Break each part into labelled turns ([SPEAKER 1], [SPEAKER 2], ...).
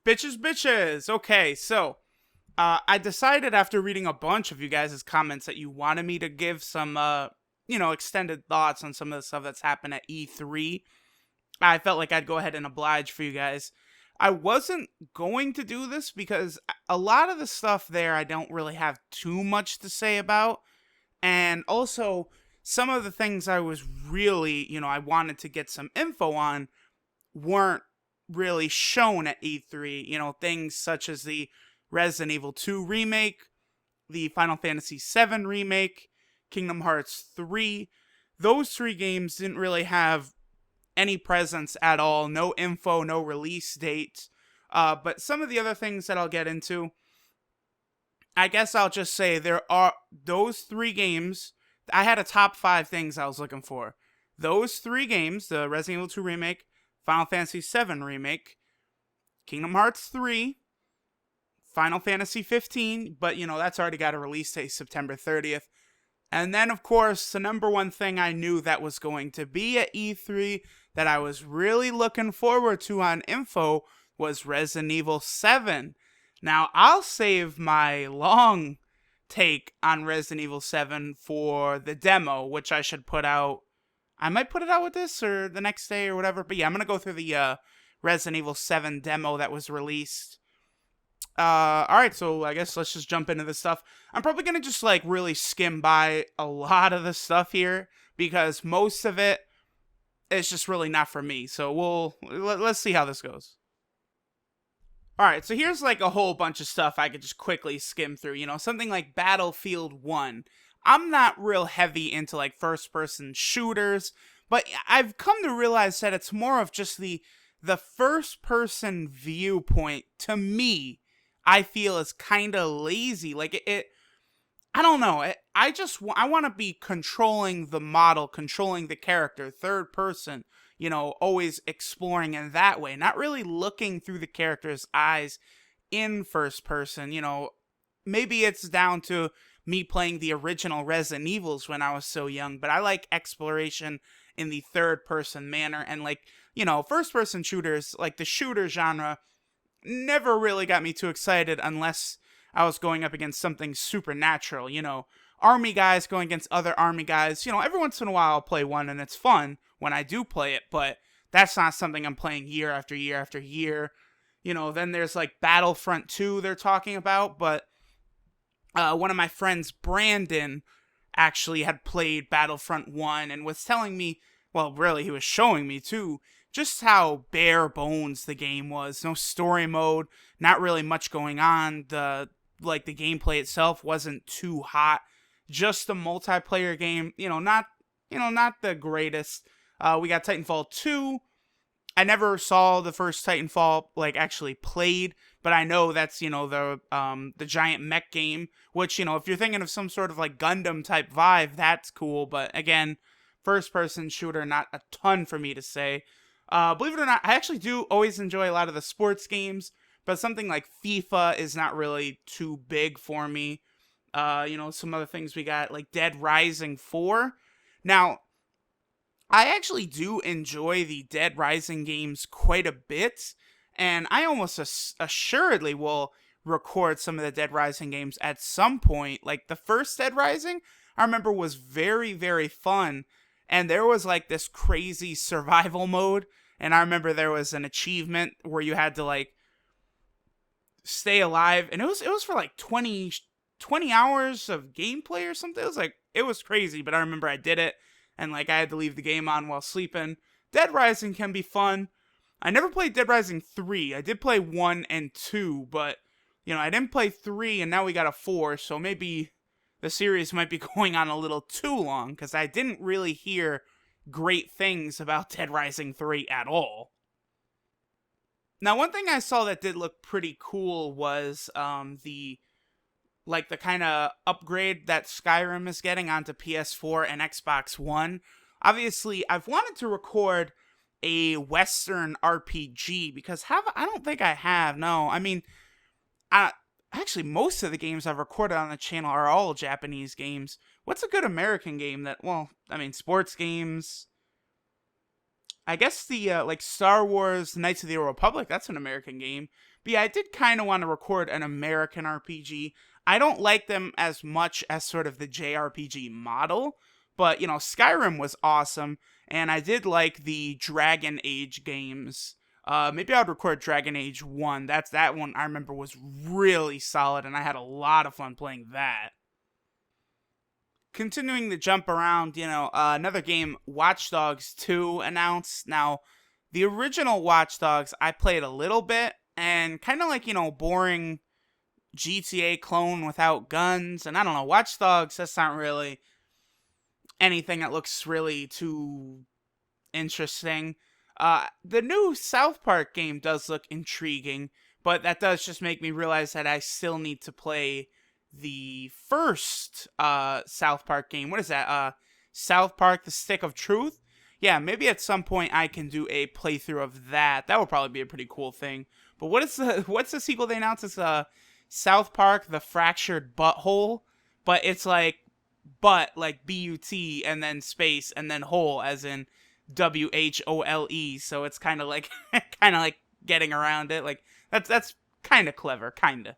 [SPEAKER 1] Bitches. Okay, so I decided after reading a bunch of you guys' comments that you wanted me to give some, extended thoughts on some of the stuff that's happened at E3. I felt like I'd go ahead and oblige for you guys. I wasn't going to do this because a lot of the stuff there I don't really have too much to say about. And also, some of the things I was really, I wanted to get some info on weren't really shown at E3. Things such as the Resident Evil 2 remake, the Final Fantasy 7 remake, Kingdom Hearts 3. Those three games didn't really have any presence at all, no info, no release date. But some of the other things that I'll get into, I guess I'll just say there are those three games. I had a top 5 things I was looking for. Those three games, the Resident Evil 2 remake, Final Fantasy 7 remake, Kingdom Hearts 3, Final Fantasy 15, but that's already got a release date, September 30th. And then, of course, the number one thing I knew that was going to be at E3 that I was really looking forward to on info was Resident Evil 7. Now, I'll save my long take on Resident Evil 7 for the demo, which I should put out. I might put it out with this or the next day or whatever. But yeah, I'm going to go through the Resident Evil 7 demo that was released. Alright, so I guess let's just jump into this stuff. I'm probably going to just really skim by a lot of the stuff here because most of it is just really not for me. So let's see how this goes. Alright, so here's a whole bunch of stuff I could just quickly skim through. Something like Battlefield 1. I'm not real heavy into first-person shooters, but I've come to realize that it's more of just the first-person viewpoint, to me, I feel is kind of lazy. I don't know. I want to be controlling the model, controlling the character, third person, always exploring in that way, not really looking through the character's eyes in first person. Maybe it's down to me playing the original Resident Evils when I was so young, but I like exploration in the third person manner. And first person shooters, the shooter genre, never really got me too excited unless I was going up against something supernatural, army guys going against other army guys. Every once in a while I'll play one and it's fun when I do play it, but that's not something I'm playing year after year after year. Then there's Battlefront 2 they're talking about, but one of my friends, Brandon, actually had played Battlefront 1 and was telling me, well, really, he was showing me too, just how bare bones the game was. No story mode, not really much going on. The gameplay itself wasn't too hot. Just a multiplayer game, not the greatest. We got Titanfall 2. I never saw the first Titanfall actually played, but I know that's the giant mech game, which if you're thinking of some sort of Gundam type vibe, that's cool. But again, first person shooter, not a ton for me to say. Believe it or not, I actually do always enjoy a lot of the sports games, but something like FIFA is not really too big for me. Some other things we got, Dead Rising 4. Now, I actually do enjoy the Dead Rising games quite a bit, and I almost assuredly will record some of the Dead Rising games at some point. The first Dead Rising, I remember was very, very fun. And there was this crazy survival mode. And I remember there was an achievement where you had to stay alive. And it was for 20 hours of gameplay or something. It was crazy, but I remember I did it. And I had to leave the game on while sleeping. Dead Rising can be fun. I never played Dead Rising 3. I did play 1 and 2, but I didn't play 3 and now we got a 4, so maybe the series might be going on a little too long, because I didn't really hear great things about Dead Rising 3 at all. Now, one thing I saw that did look pretty cool was the kind of upgrade that Skyrim is getting onto PS4 and Xbox One. Obviously, I've wanted to record a Western RPG, because I don't think I have, no. I mean, actually, most of the games I've recorded on the channel are all Japanese games. What's a good American game that, sports games? I guess the like Star Wars Knights of the Old Republic, that's an American game. But yeah, I did kind of want to record an American RPG. I don't like them as much as sort of the JRPG model, but Skyrim was awesome, and I did like the Dragon Age games. Maybe I would record Dragon Age 1. That one I remember was really solid, and I had a lot of fun playing that. Continuing to jump around, another game, Watch Dogs 2 announced. Now, the original Watch Dogs, I played a little bit, and kind of like, boring GTA clone without guns. And I don't know, Watch Dogs, that's not really anything that looks really too interesting. The new South Park game does look intriguing, but that does just make me realize that I still need to play the first South Park game. What is that? South Park: The Stick of Truth? Yeah, maybe at some point I can do a playthrough of that. That would probably be a pretty cool thing. But what's the sequel they announced? It's South Park: The Fractured Butthole, but it's like butt, like BUT, and then space, and then hole, as in WHOLE. So it's kind of like getting around it. Like that's kind of clever, kind of.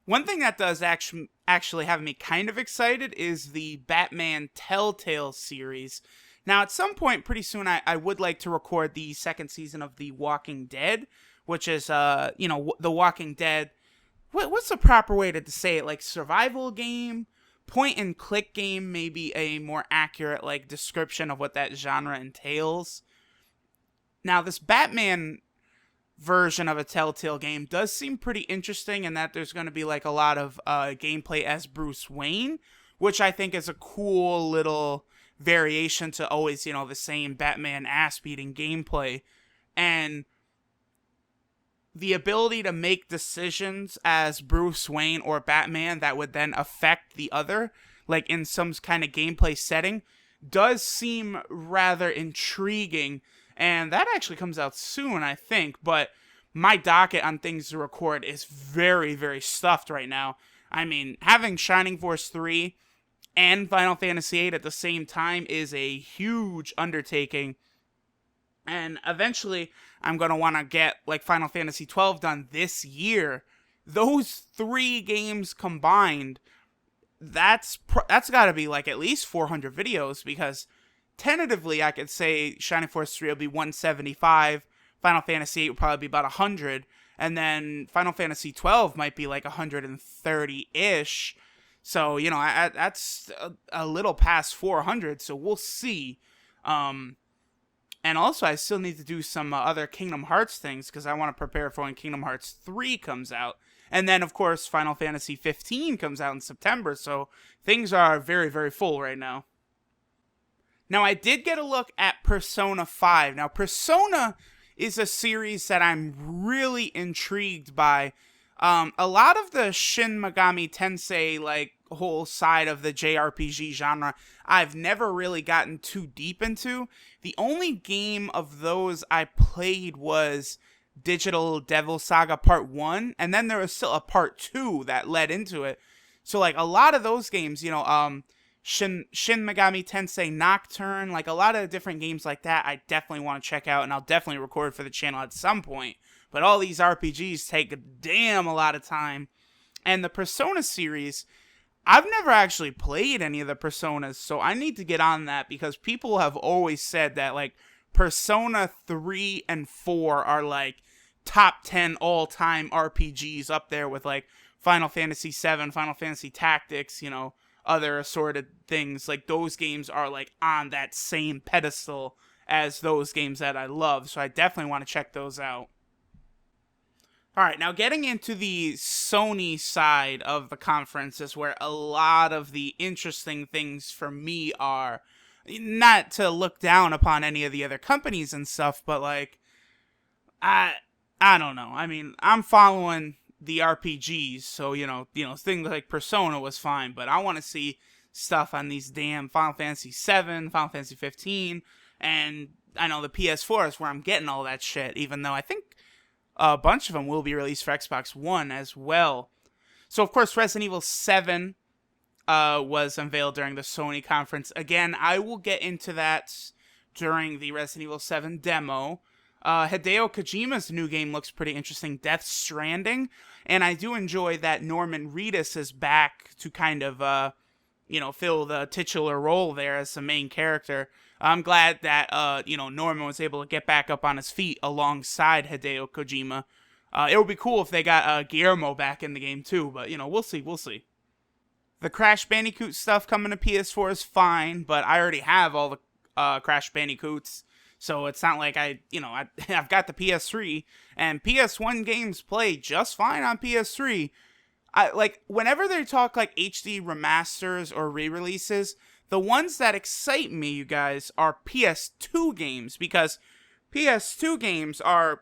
[SPEAKER 1] One thing that does actually have me kind of excited is the Batman Telltale series. Now, at some point pretty soon, I would like to record the second season of The Walking Dead, which is, The Walking Dead. What's the proper way to say it? Like, survival game? Point and click game, maybe a more accurate, like, description of what that genre entails. Now, this Batman version of a Telltale game does seem pretty interesting, in that there's going to be like a lot of gameplay as Bruce Wayne, which I think is a cool little variation to always, the same Batman ass-beating gameplay. And the ability to make decisions as Bruce Wayne or Batman that would then affect the other, like in some kind of gameplay setting, does seem rather intriguing. And that actually comes out soon, I think, but my docket on things to record is very, very stuffed right now. I mean, having Shining Force 3 and Final Fantasy 8 at the same time is a huge undertaking. And eventually, I'm going to want to get like Final Fantasy 12 done this year. Those 3 games combined, that's got to be like at least 400 videos, because tentatively, I could say Shining Force 3 will be 175, Final Fantasy 8 will probably be about 100, and then Final Fantasy 12 might be like 130-ish. So, that's a little past 400, so we'll see. And also, I still need to do some other Kingdom Hearts things, because I want to prepare for when Kingdom Hearts 3 comes out. And then, of course, Final Fantasy 15 comes out in September, so things are very, very full right now. Now, I did get a look at Persona 5. Now, Persona is a series that I'm really intrigued by. A lot of the Shin Megami Tensei, like, whole side of the JRPG genre, I've never really gotten too deep into. The only game of those I played was Digital Devil Saga Part 1, and then there was still a Part 2 that led into it. So, like, a lot of those games, Shin Megami Tensei Nocturne, like a lot of different games like that, I definitely want to check out, and I'll definitely record for the channel at some point. But all these RPGs take a damn a lot of time. And the Persona series, I've never actually played any of the Personas, so I need to get on that, because people have always said that, like, Persona 3 and 4 are, like, top 10 all-time RPGs up there with, like, Final Fantasy 7, Final Fantasy Tactics, other assorted things. Like, those games are like on that same pedestal as those games that I love, so I definitely want to check those out. Alright, now getting into the Sony side of the conference is where a lot of the interesting things for me are. Not to look down upon any of the other companies and stuff, but like, I don't know. I mean, I'm following the RPGs, so things like Persona was fine, but I want to see stuff on these damn Final Fantasy 7, Final Fantasy 15, and I know the PS4 is where I'm getting all that shit, even though I think a bunch of them will be released for Xbox One as well. So of course, Resident Evil 7 was unveiled during the Sony conference. Again, I will get into that during the Resident Evil 7 demo. Hideo Kojima's new game looks pretty interesting, Death Stranding, and I do enjoy that Norman Reedus is back to kind of, fill the titular role there as the main character. I'm glad that, Norman was able to get back up on his feet alongside Hideo Kojima. It would be cool if they got Guillermo back in the game too, but, we'll see. The Crash Bandicoot stuff coming to PS4 is fine, but I already have all the Crash Bandicoots. So it's not like I've got the PS3, and PS1 games play just fine on PS3. Whenever they talk like HD remasters or re-releases, the ones that excite me, you guys, are PS2 games, because PS2 games are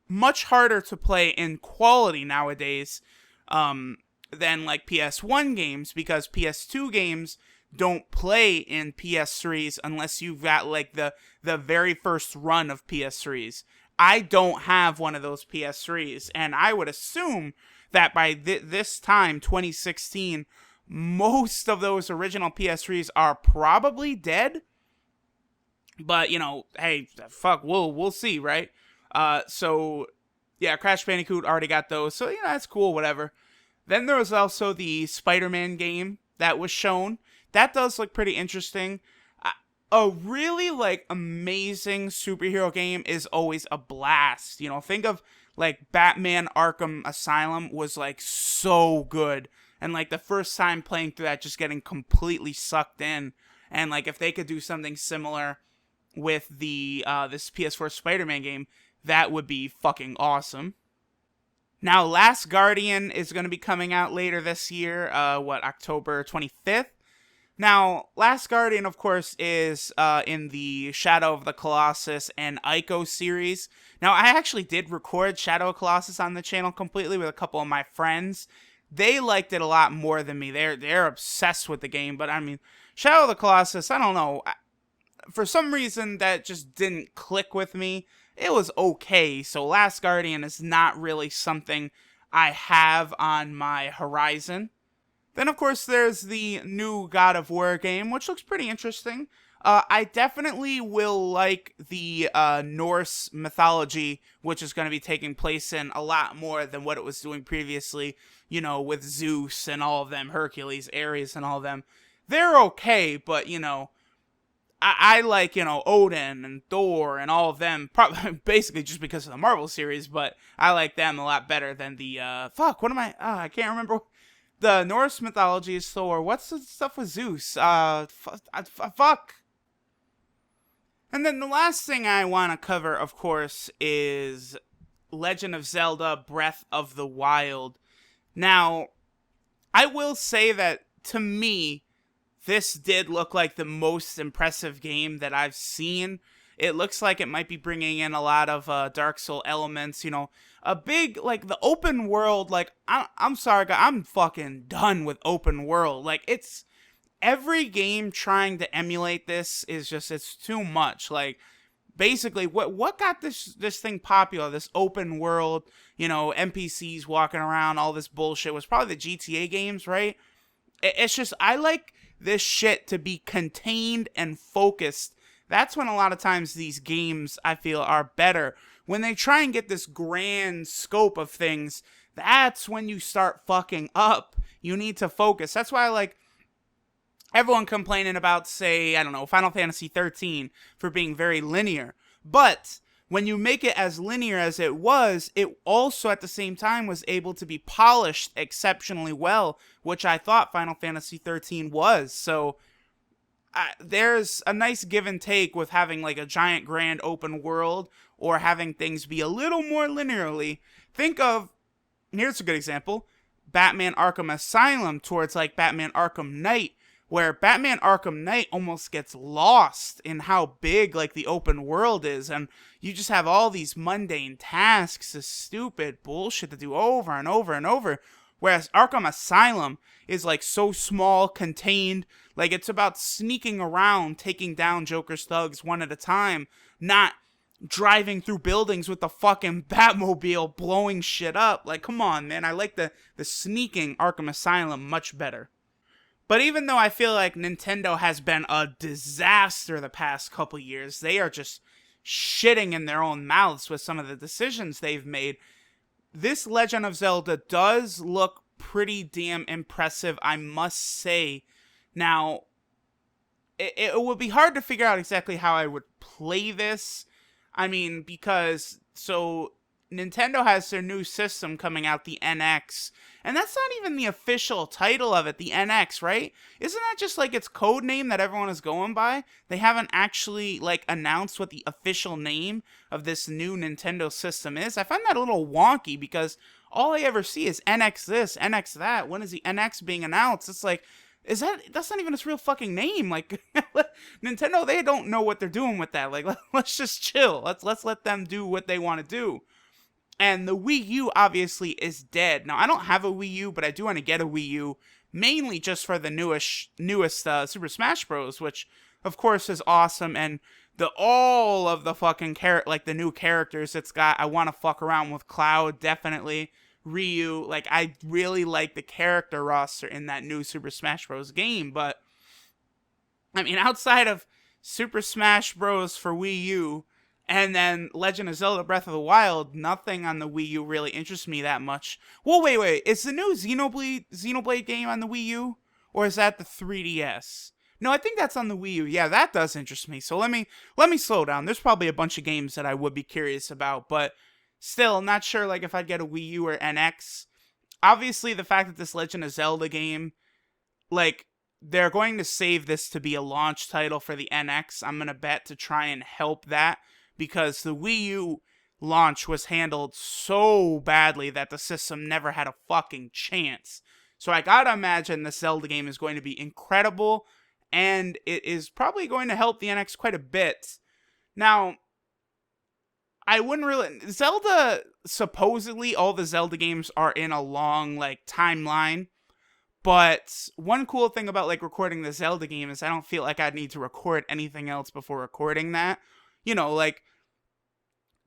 [SPEAKER 1] much harder to play in quality nowadays than like PS1 games, because PS2 games don't play in PS3s unless you've got like the very first run of PS3s. I don't have one of those PS3s, and I would assume that by this time, 2016, most of those original PS3s are probably dead. But, hey, fuck, we'll see, right? So, yeah, Crash Bandicoot already got those, so, that's cool, whatever. Then there was also the Spider-Man game that was shown. That does look pretty interesting. A really, amazing superhero game is always a blast. Think of, Batman Arkham Asylum was, so good. And, the first time playing through that, just getting completely sucked in. And, if they could do something similar with the this PS4 Spider-Man game, that would be fucking awesome. Now, Last Guardian is going to be coming out later this year, October 25th. Now, Last Guardian, of course, is in the Shadow of the Colossus and Ico series. Now, I actually did record Shadow of Colossus on the channel completely with a couple of my friends. They liked it a lot more than me. They're obsessed with the game, but I mean, Shadow of the Colossus, I don't know. For some reason, that just didn't click with me. It was okay, so Last Guardian is not really something I have on my horizon. Then, of course, there's the new God of War game, which looks pretty interesting. I definitely will like the Norse mythology, which is going to be taking place in a lot more than what it was doing previously, with Zeus and all of them, Hercules, Ares, and all of them. They're okay, but, I like, Odin and Thor and all of them, basically just because of the Marvel series, but I like them a lot better than the, I can't remember. The Norse mythology is Thor. What's the stuff with Zeus? Fuck. And then the last thing I want to cover, of course, is Legend of Zelda Breath of the Wild. Now, I will say that, to me, this did look like the most impressive game that I've seen. It looks like it might be bringing in a lot of Dark Souls elements, a big, the open world, I'm sorry, guys, I'm fucking done with open world. It's, every game trying to emulate this is just, it's too much. Basically, what got this thing popular, this open world, NPCs walking around, all this bullshit, was probably the GTA games, right? It's just, I like this shit to be contained and focused. That's when a lot of times these games, I feel, are better. When they try and get this grand scope of things, that's when you start fucking up. You need to focus. That's why I like everyone complaining about, say, I don't know, Final Fantasy 13 for being very linear. But when you make it as linear as it also at the same time was able to be polished exceptionally well, which I thought Final Fantasy 13 was. So there's a nice give and take with having a giant grand open world or having things be a little more linearly. Think of, here's a good example, Batman Arkham Asylum towards Batman Arkham Knight, where Batman Arkham Knight almost gets lost in how big the open world is, and you just have all these mundane tasks, this stupid bullshit to do over and over and over. Whereas Arkham Asylum is so small, contained, it's about sneaking around, taking down Joker's thugs one at a time, not driving through buildings with the fucking Batmobile blowing shit up. Come on, man, I like the sneaking Arkham Asylum much better. But even though I feel like Nintendo has been a disaster the past couple years, they are just shitting in their own mouths with some of the decisions they've made. This Legend of Zelda does look pretty damn impressive, I must say. Now, it would be hard to figure out exactly how I would play this. I mean, because, so, Nintendo has their new system coming out, the NX, and that's not even the official title of it, the NX, right? Isn't that just like its code name that everyone is going by? They haven't actually, like, announced what the official name of this new Nintendo system is. I find that a little wonky because all I ever see is NX this, NX that. When is the NX being announced? It's like, that's not even its real fucking name. Like, Nintendo, they don't know what they're doing with that. Like, let's just chill. Let's let them do what they want to do. And the Wii U obviously is dead. Now, I don't have a Wii U, but I do want to get a Wii U, mainly just for the newest Super Smash Bros., which of course is awesome. And all of the fucking like the new characters it's got. I want to fuck around with Cloud, definitely. Ryu, like, I really like the character roster in that new Super Smash Bros. Game, but I mean, outside of Super Smash Bros. For Wii U, and then Legend of Zelda Breath of the Wild, nothing on the Wii U really interests me that much. Well, wait, is the new Xenoblade game on the Wii U? Or is that the 3DS? No, I think that's on the Wii U. Yeah, that does interest me. So let me slow down. There's probably a bunch of games that I would be curious about, but still, I'm not sure like if I'd get a Wii U or NX. Obviously, the fact that this Legend of Zelda game, like, they're going to save this to be a launch title for the NX, I'm going to bet, to try and help that, because the Wii U launch was handled so badly that the system never had a fucking chance. So I gotta imagine the Zelda game is going to be incredible, and it is probably going to help the NX quite a bit. Now, I wouldn't really... Zelda, supposedly, all the Zelda games are in a long, like, timeline. But one cool thing about, like, recording the Zelda game is I don't feel like I'd need to record anything else before recording that. You know, like,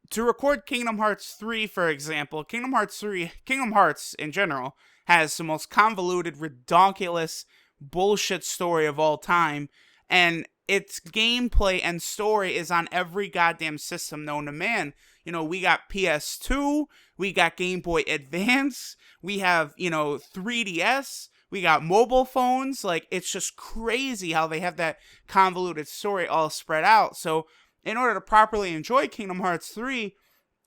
[SPEAKER 1] to record Kingdom Hearts 3, for example, Kingdom Hearts in general, has the most convoluted, ridiculous, bullshit story of all time, and its gameplay and story is on every goddamn system known to man. You know, we got PS2, we got Game Boy Advance, we have, 3DS, we got mobile phones. Like, it's just crazy how they have that convoluted story all spread out. So, in order to properly enjoy Kingdom Hearts 3,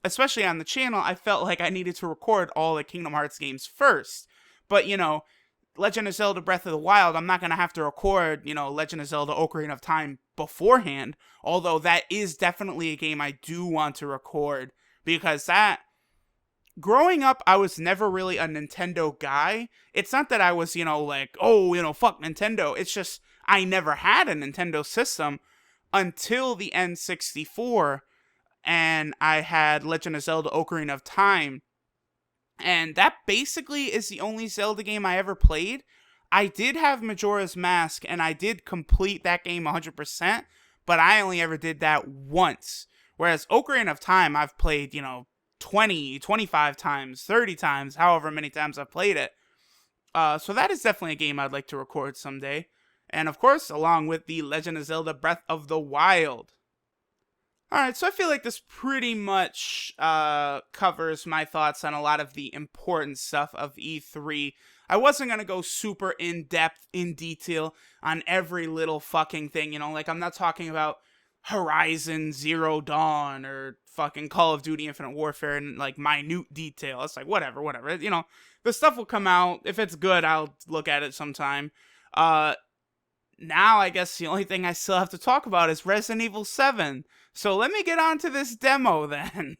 [SPEAKER 1] especially on the channel, I felt like I needed to record all the Kingdom Hearts games first. But, Legend of Zelda Breath of the Wild, I'm not going to have to record, Legend of Zelda Ocarina of Time beforehand, although that is definitely a game I do want to record, because growing up, I was never really a Nintendo guy. It's not that I was, fuck Nintendo. It's just, I never had a Nintendo system until the N64, and I had Legend of Zelda Ocarina of Time. And that basically is the only Zelda game I ever played. I did have Majora's Mask, and I did complete that game 100%, but I only ever did that once. Whereas Ocarina of Time, I've played, 20, 25 times, 30 times, however many times I've played it. So that is definitely a game I'd like to record someday. And of course, along with the Legend of Zelda Breath of the Wild. Alright, so I feel like this pretty much covers my thoughts on a lot of the important stuff of E3. I wasn't going to go super in-depth, in detail on every little fucking thing, like I'm not talking about Horizon Zero Dawn or fucking Call of Duty Infinite Warfare in like minute detail. It's like, whatever. The stuff will come out. If it's good, I'll look at it sometime. Now I guess the only thing I still have to talk about is Resident Evil 7. So let me get on to this demo then.